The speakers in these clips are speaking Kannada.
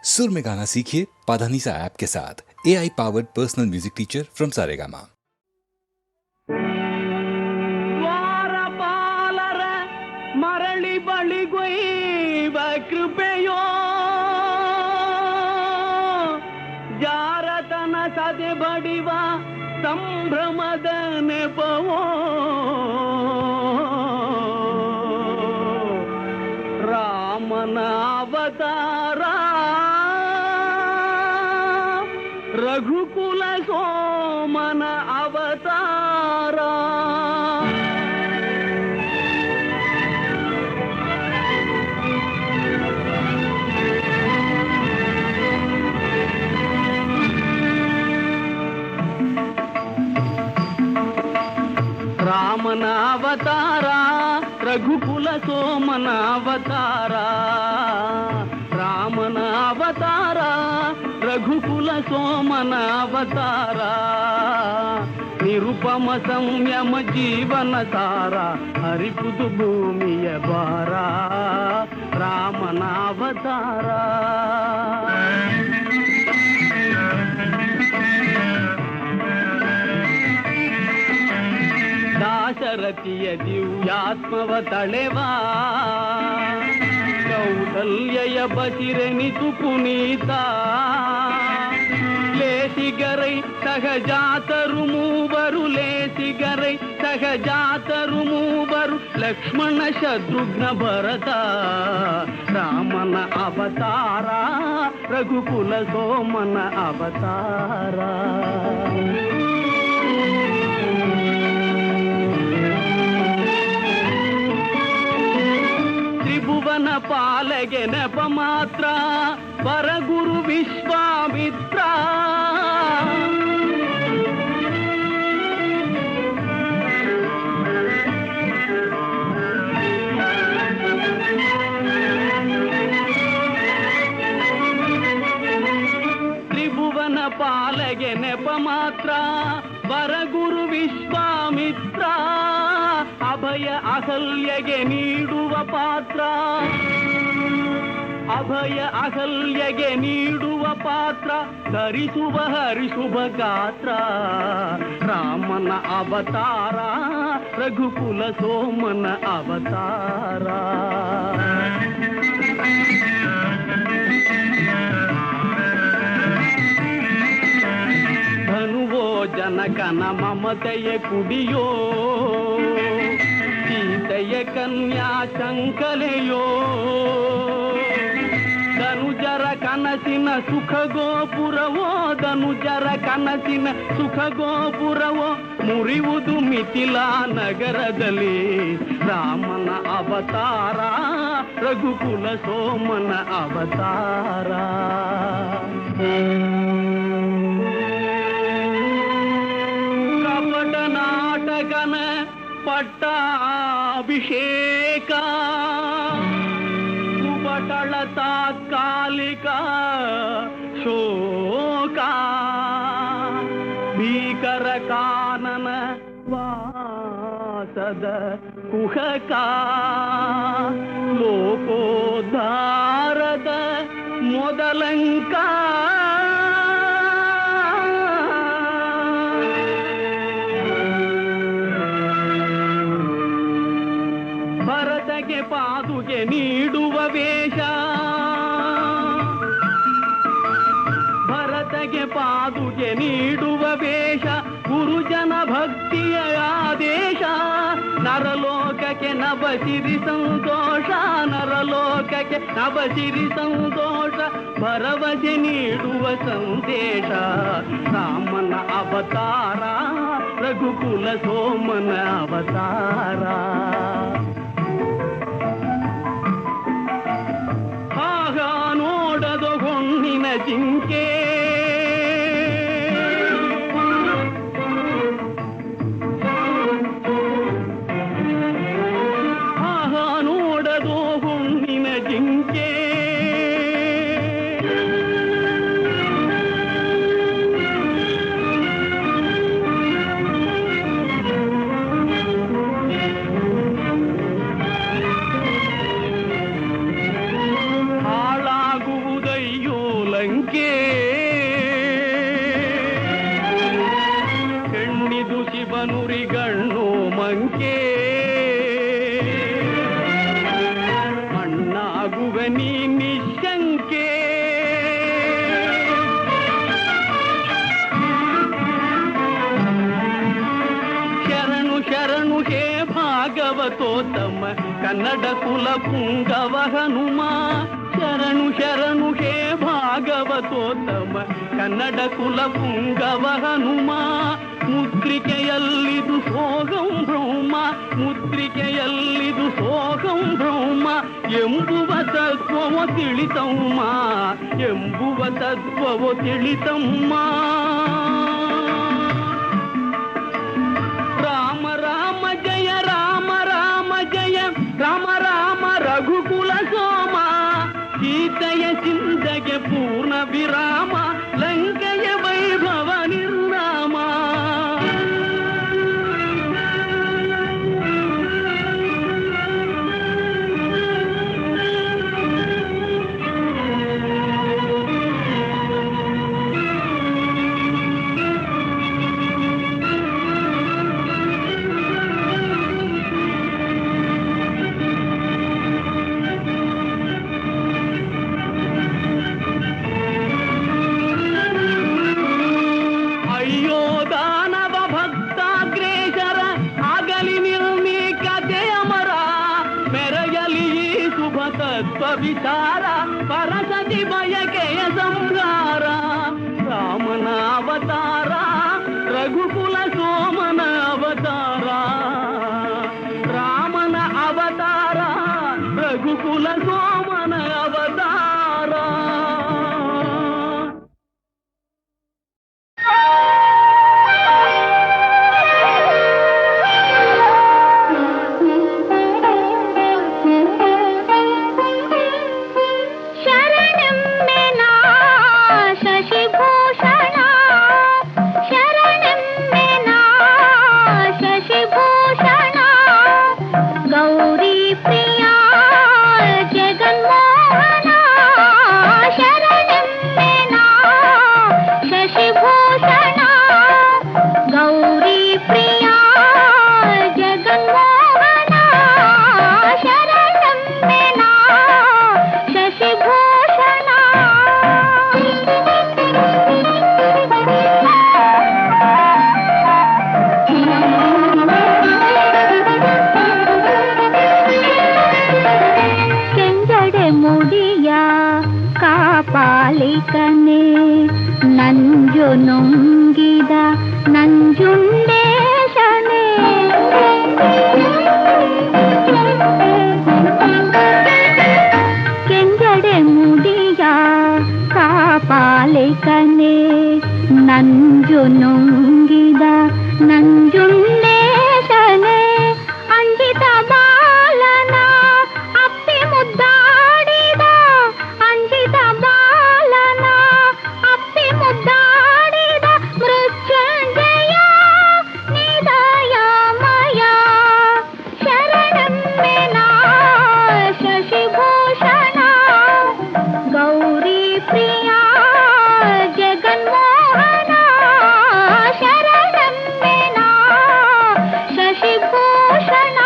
सुर में गाना सीखिए पाधानीसा ऐप के साथ। AI powered personal music teacher from Saregama. ದ್ವಾರಪಾಲರ ಮರಳಿ ಬಳಿಗೊಯ್ವ ಕೃಪೆಯೋ ಜಾರತನ ಸದೆ ಬಡಿವ ಸಂಭ್ರಮದ ನೆಪವೋ ರಾಮನ ಅವತಾರ ರಘುಕುಲ ಸೋಮನ ಅವತಾರ ರಾಮನ ಅವತಾರ ರಘುಕುಲ ಸೋಮನ ಅವತಾರ ರಾಮನ ಅವತಾರ ರಘುಕುಲ ಸೋಮನ ಅವತಾರ ನಿರುಪಮ ಸಂಯಮ ಜೀವನ ಸಾರ ಹರಿಪುದು ಭೂಮಿಯ ಭಾರ ರಾಮನ ಅವತಾರ ದಾಶರಥಿಯ ದಿವ್ಯಾತ್ಮವ ತಳೆವಾ ಕೌಸಲ್ಯಯ ಬಸಿರೆನಿತು ಪುನೀತ ಲೇಸಿಗರೈ ಸಹಜಾತರು ಮೂವರು ಲೇಸಿಗರೈ ಸಹಜಾತರು ಮೂವರು ಲಕ್ಷ್ಮಣ ಶತ್ರುಘ್ನ ಭರತ ರಾಮನ ಅವತಾರ ರಘುಕುಲ ಸೋಮನ ಅವತಾರ ತ್ರಿಭುವನ ಪಾಲಗೆ ನೆಪ ಮಾತ್ರ ಪರಗುರು ವಿಶ್ವಾಮಿತ್ರ ತ್ರಿಭುವನ ಪಾಲಗೆ ನೆಪ ಮಾತ್ರ ಪರಗುರು ವಿಶ್ವಾಮಿತ್ರ ಅಭಯ ಅಹಲ್ಯಗೆ ನೀಡುವ ಪಾತ್ರ ಅಭಯ ಅಹಲ್ಯಗೆ ನೀಡುವ ಪಾತ್ರ ಧರಿಸುವ ಹರಿಸುವ ಗಾತ್ರ ರಾಮನ ಅವತಾರ ರಘುಕುಲ ಸೋಮನ ಅವತಾರ ಧನುವೋ ಜನಕನ ಮಮತೆಯ ಕುಡಿಯೋ ಸೀತೆಯ ಕನ್ಯಾ ಶಂಕಲೆಯೋ ಧನುಜರ ಕನಸಿನ ಸುಖ ಗೋಪುರವೋ ಧನುಜರ ಕನಸಿನ ಸುಖ ಗೋಪುರವೋ ಮುರಿಯುವುದು ಮಿಥಿಲಾ ನಗರದಲ್ಲಿ ರಾಮನ ಅವತಾರ ರಘುಕುಲ ಸೋಮನ ಅವತಾರ ಕಪಟ ನಾಟಕನ ಪಟ್ಟಾಭಿಷೇಕ ಕುಬಟಳ ತಾತ್ಕಾಲಿಕ ಶೋಕ ಭೀಕರ ಕಾನನ ವಾಸದ ಕುಹಕ ಲೋಕೋದ್ಧಾರದ ಮೊದಲಂಕ ಭರತಗೆ ಪಾದುಗೆ ನೀಡುವ ವೇಷ ಭರತಗೆ ಪಾದುಗೆ ನೀಡುವ ವೇಷ ಗುರುಜನ ಭಕ್ತಿಯ ಆದೇಶ ನರಲೋಕಕ್ಕೆ ನಭಸಿರಿ ಸಂತೋಷ ನರಲೋಕಕ್ಕೆ ನಭಸಿರಿ ಸಂತೋಷ ಭರವಸೆ ನೀಡುವ ಸಂದೇಶ ರಾಮನ ಅವತಾರ ರಘುಕುಲ ಸೋಮನ ಅವತಾರ ಆಗ ನೋಡದ ಹೊಣ್ಣಿನ ಜಿಂಕೆ ಆಗ ನೋಡದೋ ಹೊಣ್ಣಿನ ಜಿಂಕೆ ಅಂಕೆ ಮಣ್ಣಾಗುವ ನೀ ನಿಶಂಕೆ ಶರಣು ಶರಣು ಹೇ ಭಾಗವತೋತ್ತಮ ಕನ್ನಡ ಕುಲ ಪುಂಗವ ಹನುಮ ಶರಣು ಶರಣು ಹೇ ಭಾಗವತೋತ್ತಮ ಕನ್ನಡ ಕುಲ ಪುಂಗವ ಹನುಮ ಮುದ್ರಿಕೆಯಲ್ಲಿದು ಸೋಗಂ ಬ್ರಹ್ಮ ಮುದ್ರಿಕೆಯಲ್ಲಿದು ಸೋಗಂ ಬ್ರಹ್ಮ ಎಂಬುವ ತತ್ವವೋ ತಿಳಿತಮ್ಮ ಎಂಬುವ ತತ್ವವೋ ತಿಳಿತಮ್ಮ ರಾಮ ರಾಮ ಜಯ ರಾಮ ರಾಮ ಜಯ ರಾಮ ರಾಮ ರಘುಕುಲ ಸೋಮ ಸೀತೆಯ ಚಿಂತೆಗೆ ಪೂರ್ಣ ವಿರಾಮ ಲಂಕೆಯ ವೈಭವ ನಿರ್ನಾಮ ವಿಚಾರ ಪರಸತಿ ಬಯಕೆಯ ಸಂಹಾರ ರಾಮನ ಅವತಾರ ರಘುಕುಲ ಸೋಮನ ಅವತಾರ ರಾಮನ ಅವತಾರ ರಘುಕುಲ ಸೋಮನ ಅವತಾರ ನುಂಗಿದ ನಂಜುಂಡೇಶನೇ ಕೆಂಜಡೆ ಮುಡಿಯ ಕಾಪಾಲಿಕನೇ ನಂಜು ನುಂಗಿದ ನಂಜುಂಡೇಶನೇ ಅಂಜಿತ ಬಾಲನ ಅಪ್ಪಿ ಮುದ್ದಾಡಿದ ಅಂಜಿತ ಬಾಲನ ಅಪ್ಪಿ ಮುದ್ದಾಡಿದ ಮೃತ್ಯುಂಜಯ ನಿದಯಮಯ ಶರಣಮ್ಮೆನ ಶಶಿಭೂಷಣ ಗೌರಿ ಪ್ರಿಯ ಜಗನ್ಮೋಹನ ಶರಣಮ್ಮೆನ ಶಶಿಭೂಷಣ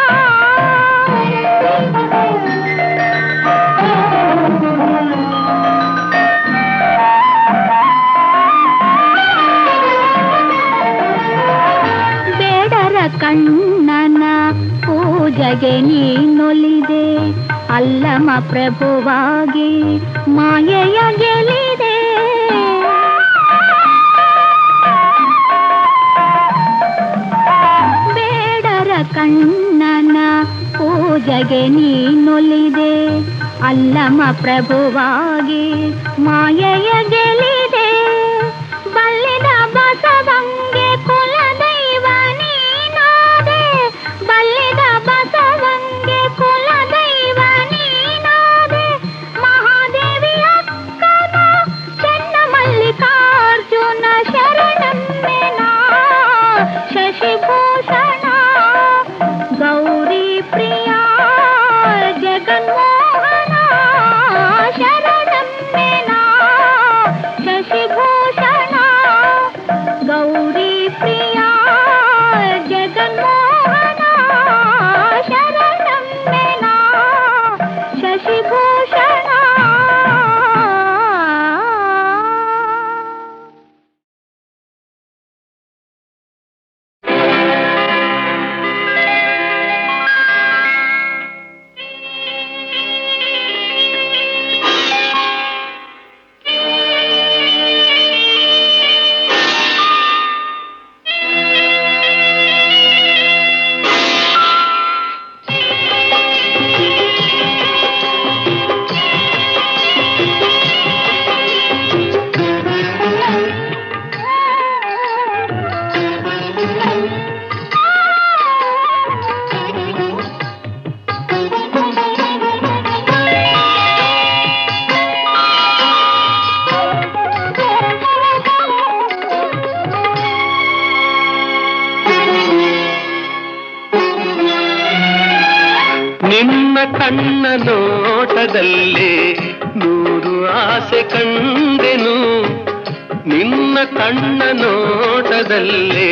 ಬೇಡರ ಕಣ್ಣನ ಪೂಜೆಗೆ ನೀನೊಲಿದೆ ಅಲ್ಲಮ ಪ್ರಭುವಾಗಿ ಮಾಯೆಯ ಗೆಲಿದೆ ಬೇಡರ ಕಣ್ಣನ ಪೂಜೆಗೆ ನೀನೊಲಿದೆ ಅಲ್ಲಮ ಪ್ರಭುವಾಗಿ ಮಾಯೆಯ ಗೆಲಿದೆ ಬಲ್ಲಿದ ಬಸವಂಗೆ ಕುಲದೈವ ನೀನಾದೆ ಬಲ್ಲಿದ ಬಸವಂಗೆ ಕುಲದೈವ ನೀನಾದೆ ಮಹಾದೇವಿ ಅಕ್ಕನ ಚೆನ್ನ ಮಲ್ಲಿಕಾರ್ಜುನ ಶರಣಮ್ಮೆನ ಶಶಿಭೂಷಣ ಗೌರಿ ಪ್ರಿಯ ಜಗನ್ಮೋಹನ ಶರಣಮ್ಮೆನ ಕಣ್ಣ ನೋಟದಲ್ಲಿ ನೂರು ಆಸೆ ಕಂಡೆನು, ನಿನ್ನ ಕಣ್ಣ ನೋಟದಲ್ಲಿ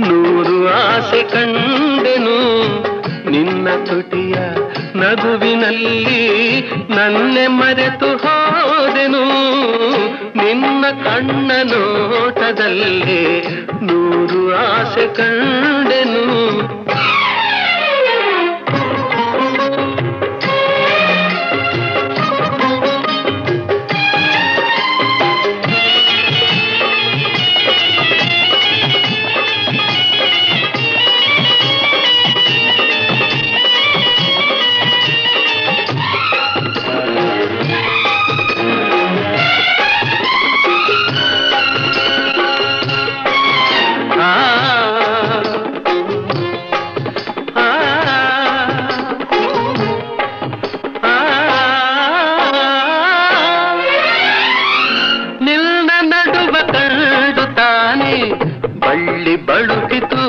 ನೂರು ಆಸೆ ಕಂಡೆನು, ನಿನ್ನ ತುಟಿಯ ನಗುವಿನಲ್ಲಿ ನನ್ನೆ ಮರೆತು ಹೋದೆನು, ನಿನ್ನ ಕಣ್ಣ ನೋಟದಲ್ಲಿ ನೂರು ಆಸೆ ಕಂಡೆನು. ಬಳ್ಳಿ ಬಳುಕಿತು,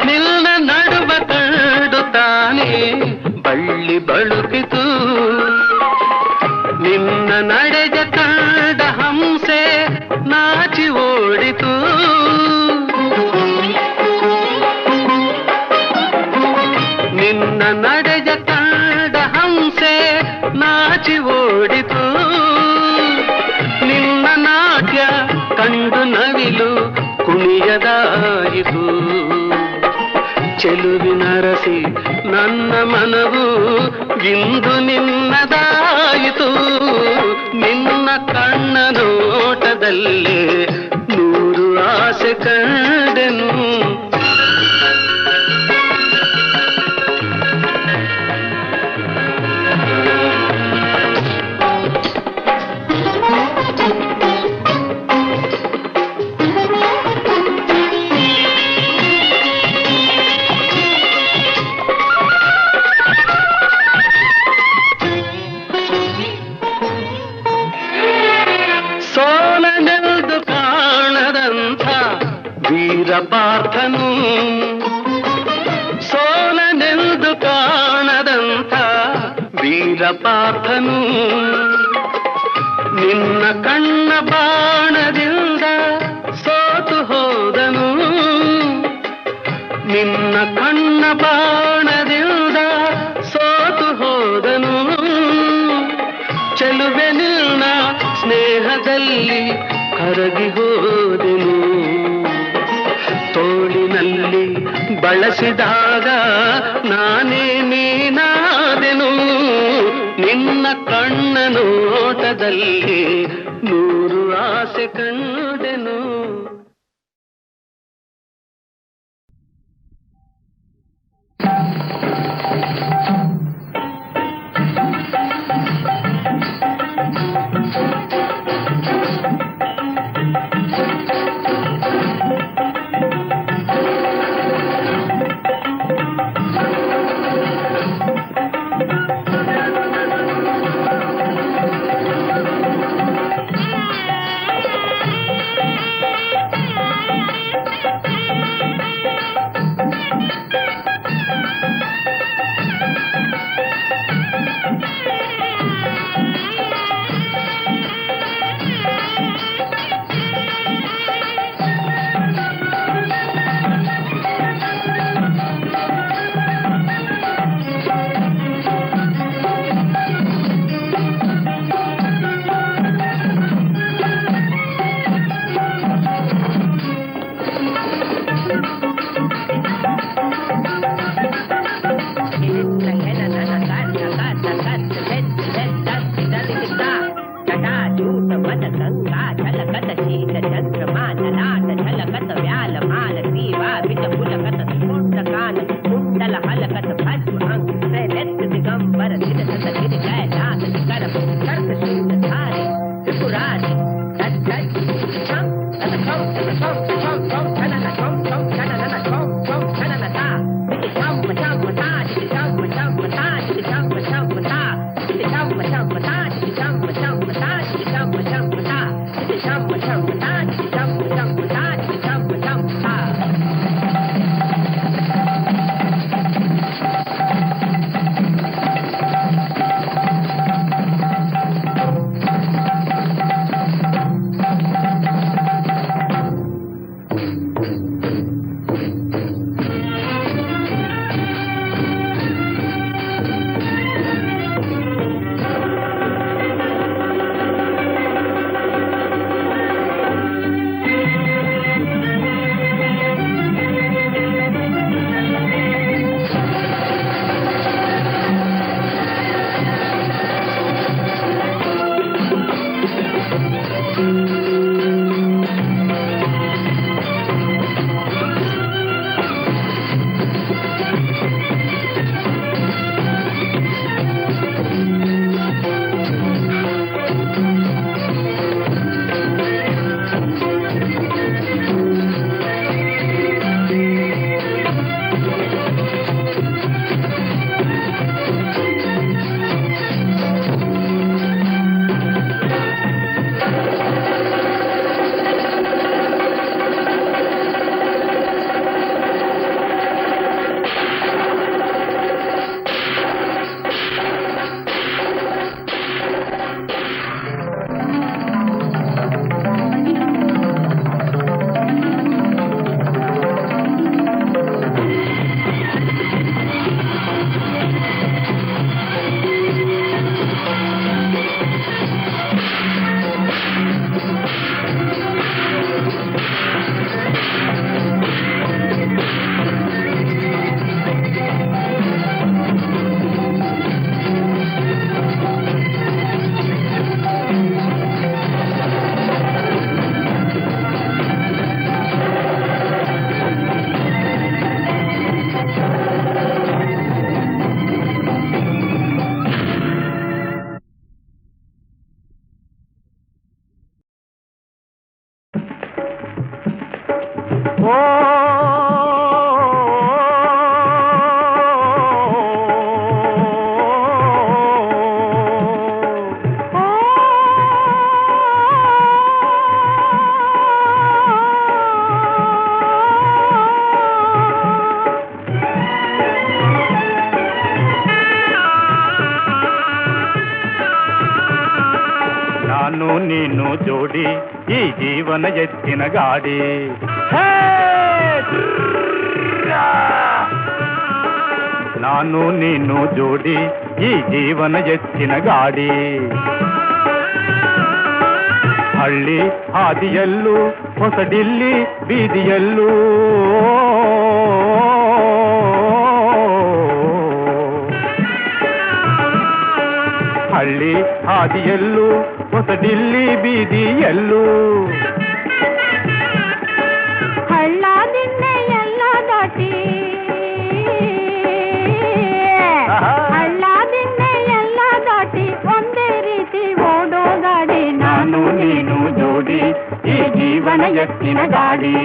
ನಿನ್ನ ನಡುವ ಕಂಡು ತಾನೆ ಬಳ್ಳಿ ಬಳುಕಿತು, ನಿನ್ನ ನಡೆದ ಕಂಡ ಹಂಸೆ ನಾಚಿ ಓಡಿತು, ನಿನ್ನ ನಡೆದ ಕಂಡ ಹಂಸೆ ನಾಚಿ ಓಡಿತು, ನಿನ್ನ ನಾಟ್ಯ ಕಂಡು ನವಿಲು ಕುಣಿಯದಾಯಿತು, ಚೆಲುವಿನರಸಿ ನನ್ನ ಮನವು ಇಂದು ನಿನ್ನದಾಯಿತು, ನಿನ್ನ ಕಣ್ಣ ನೋಟದಲ್ಲಿ ನೂರು ಆಸೆ ಕಂಡೆನು. ಸೋಲನೆಂದು ಕಾಣದಂಥ ವೀರಪಾರ್ಥನು, ಸೋಲನೆಂದು ಕಾಣದಂಥ ವೀರಪಾರ್ಥನು, ನಿನ್ನ ಕಣ್ಣ ಬಾಣದಿಂದ ಸೋತು ಹೋದನು, ನಿನ್ನ ಕಣ್ಣ ಬಾಣದಿಂದ ಸೋತು ಹೋದನು, ಚೆಲುವೆ ನಿನ್ನ ಸ್ನೇಹದಲ್ಲಿ ಕರಗಿ ಹೋದೆನು, ತೋಳಿನಲ್ಲಿ ಬಳಸಿದಾಗ ನಾನೇ ನೀನಾದೆನು, ನಿನ್ನ ಕಣ್ಣ ನೋಟದಲ್ಲಿ ನೂರು ಆಸೆ ಕಂಡೆನು. ನಾನು ನೀನು ಜೋಡಿ ಈ ಜೀವನ ಎತ್ತಿನ ಗಾಡಿ. ನಾನು ನೀನು ಜೋಡಿ ಈ ಜೀವನ ಎತ್ತಿನ ಗಾಡಿ. ಹಳ್ಳಿ ಹಾದಿಯಲ್ಲೂ ಹೊಸಡಿಲ್ಲಿ ಬೀದಿಯಲ್ಲೂ ಹಳ್ಳಿ ಹಾದಿಯಲ್ಲೂ ಹೊಸಡಿಲ್ಲಿ ಬೀದಿಯಲ್ಲೂ ಹಳ್ಳ ದಿನ್ನೆ ಎಲ್ಲ ದಾಟಿ ಹಳ್ಳ ದಿನ್ನೆ ಎಲ್ಲ ದಾಟಿ ಒಂದೇ ರೀತಿ ಓಡೋ ಗಾಡಿ. ನಾನು ನೀನು ಜೋಡಿ ಈ ಜೀವನ ಎತ್ತಿನ ಗಾಡಿ.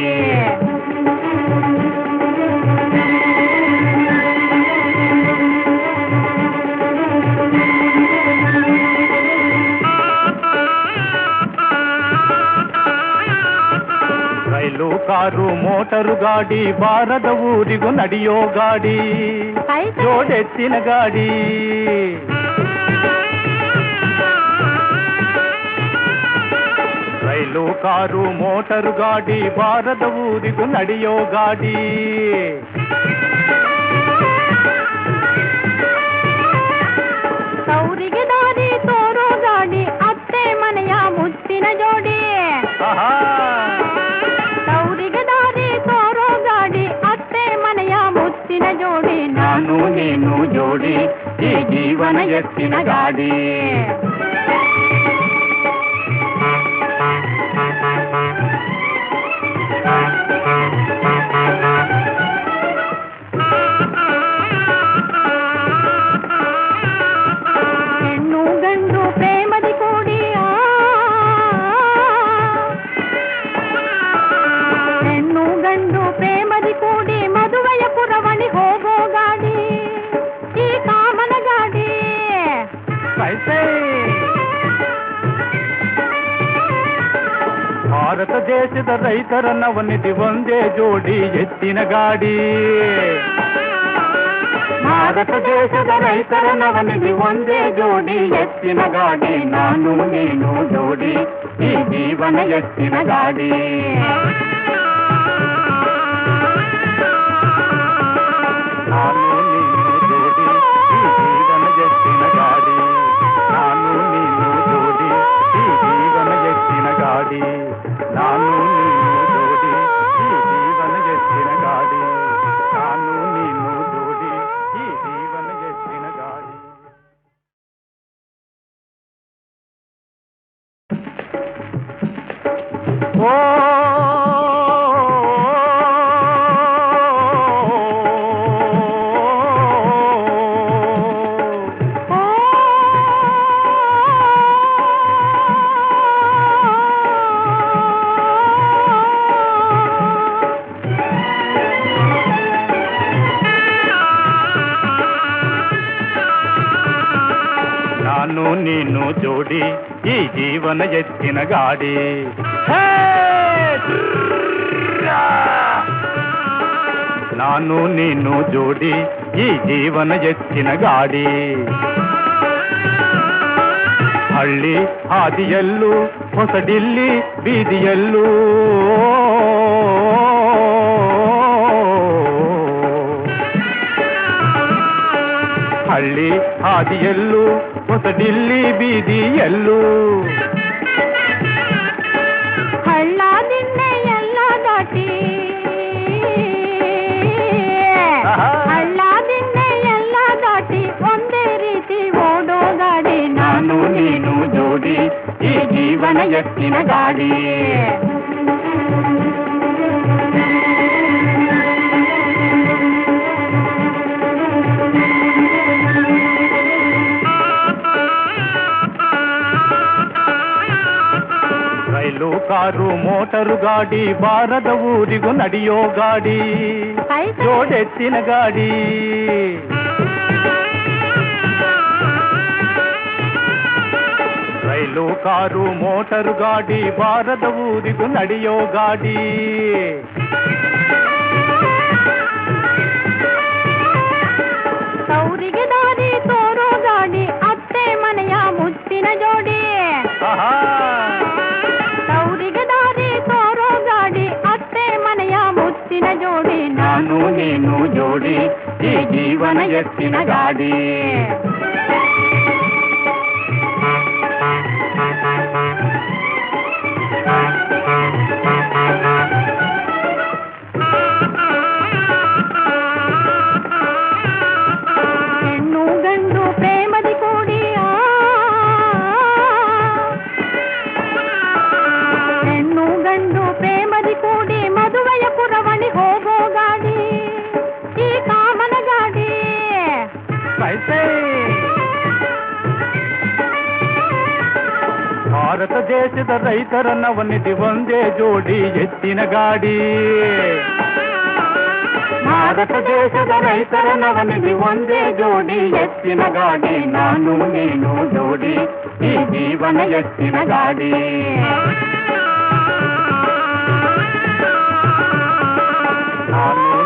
ರೈಲು ಕಾರು ಮೋಟರು ಗಾಡಿ ಬಾರದ ಊರಿಗೂ ನಡೆಯೋ ಗಾಡಿ. ಜೋಡೆತ್ತಿನ ಗಾಡಿ. ರೈಲು ಕಾರು ಮೋಟರು ಗಾಡಿ ಬಾರದ ಊರಿಗೂ ನಡೆಯೋ ಗಾಡಿ. ಸೌರಿಗೆ ದಾರಿ ತೋರೋ ಗಾಡಿ ಅತ್ತೆ ಮನೆಯ ಮುತ್ತಿನ ಜೋಡಿ. ಸೌರಿಗೆ ದಾರಿ ತೋರೋ ಗಾಡಿ ಅತ್ತೆ ಮನೆಯ ಮುತ್ತಿನ ಜೋಡಿ. ನಾನು ನೀನು ಜೋಡಿ ಈ ಜೀವನ ಎತ್ತಿನ ಗಾಡಿ. ಹೆಣ್ಣು ಗಂಡು ಪ್ರೇಮದಿ ಕೂಡಿ ಹೆಣ್ಣು ಗಂಡು ಪ್ರೇಮದಿ ಕೂಡಿ ಮದುವೆಯ ಪುರವಳಿ ಹೋಗೋ ಗಾಡಿ. ಈ ಕಾಮನ ಗಾಡಿ. ಭಾರತ ದೇಶದ ರೈತರ ನವನಿಧಿ ಒಂದೇ ಜೋಡಿ ಎತ್ತಿನ ಗಾಡಿ. ಭಾರತ ದೇಶದ ರೈತರ ನವನಿಧಿ ಒಂದೇ ಜೋಡಿ ಎತ್ತಿನ ಗಾಡಿ. ನಾನು ನೀನು ಜೋಡಿ ಈ ಜೀವನ ಎತ್ತಿನ ಗಾಡಿ. ನಾನು ನೀನು ಜೋಡಿ ಈ ಜೀವನ ಎತ್ತಿನ ಗಾಡಿ. ನಾನು ನೀನು ಜೋಡಿ ಈ ಜೀವನ ಎತ್ತಿನ ಗಾಡಿ. ನಾನು ನೀನು ಜೋಡಿ ಈ ಜೀವನ ಎತ್ತಿನ ಗಾಡಿ. ನಾನು ನೀನು ಜೋಡಿ ಈ ಜೀವನ ಎತ್ತಿನ ಗಾಡಿ. ಓ ನಾನು ನೀನು ಜೋಡಿ ಈ ಜೀವನ ಎತ್ತಿನ ಗಾಡಿ. ನಾನು ನೀನು ಜೋಡಿ ಈ ಜೀವನ ಎತ್ತಿನ ಗಾಡಿ. ಹಳ್ಳಿ ಹಾದಿಯಲ್ಲೂ ಹೊಸಡಿಲ್ಲಿ ಬೀದಿಯಲ್ಲೂ ಹಳ್ಳಿ ಹಾದಿಯಲ್ಲೂ ಹೊಸಡಿಲ್ಲಿ ಬೀದಿಯಲ್ಲೂ ಹಳ್ಳ ದಿನ್ನೆ ಎಲ್ಲ ದಾಟಿ ಹಳ್ಳ ದಿನ್ನೆ ಎಲ್ಲ ದಾಟಿ ಒಂದೇ ರೀತಿ ಓಡೋ ಗಾಡಿ. ನಾನು ನೀನು ಜೋಡಿ ಈ ಜೀವನ ಎತ್ತಿನ ಗಾಡಿ. ರೈಲು ಕಾರು ಮೋಟರು ಗಾಡಿ ಬಾರದ ಊರಿಗೂ ನಡೆಯೋ ಗಾಡಿ. ಜೋಡೆತ್ತಿನ ಗಾಡಿ. ರೈಲು ಕಾರು ಮೋಟರು ಗಾಡಿ ಬಾರದ ಊರಿಗೂ ನಡೆಯೋ ಗಾಡಿ. ಸೌರಿಗೆ ದಾರಿ ತೋರೋ ಗಾಡಿ ಅತ್ತೆ ಮನೆಯ ಮುತ್ತಿನ ಜೋಡಿ. ಜೋಡಿ ಈ ಜೀವನ ಎತ್ತಿನ ಗಾಡಿ. ಹೆಣ್ಣು ಗಂಡು ಪ್ರೇಮದಿ ಕೂಡಿ ಹೆಣ್ಣು ಗಂಡು ಪ್ರೇಮದಿ ಕೂಡಿ ಮದುವೆಯ ಪುರವಣಿ ಹೋಗೋ ಗಾಡಿ ಈ ಕಾಮನ ಗಾಡಿ. ಭಾರತ ದೇಶದ ರೈತರ ನವನಿಧಿ ಒಂದೇ ಜೋಡಿ ಎತ್ತಿನ ಗಾಡಿ. ಭಾರತ ದೇಶದ ರೈತರ ನವನಿಧಿ ಒಂದೇ ಜೋಡಿ ಎತ್ತಿನ ಗಾಡಿ. ನಾನು ನೀನು ಜೋಡಿ ಈ ಜೀವನ ಎತ್ತಿನ ಗಾಡಿ. ನಾನು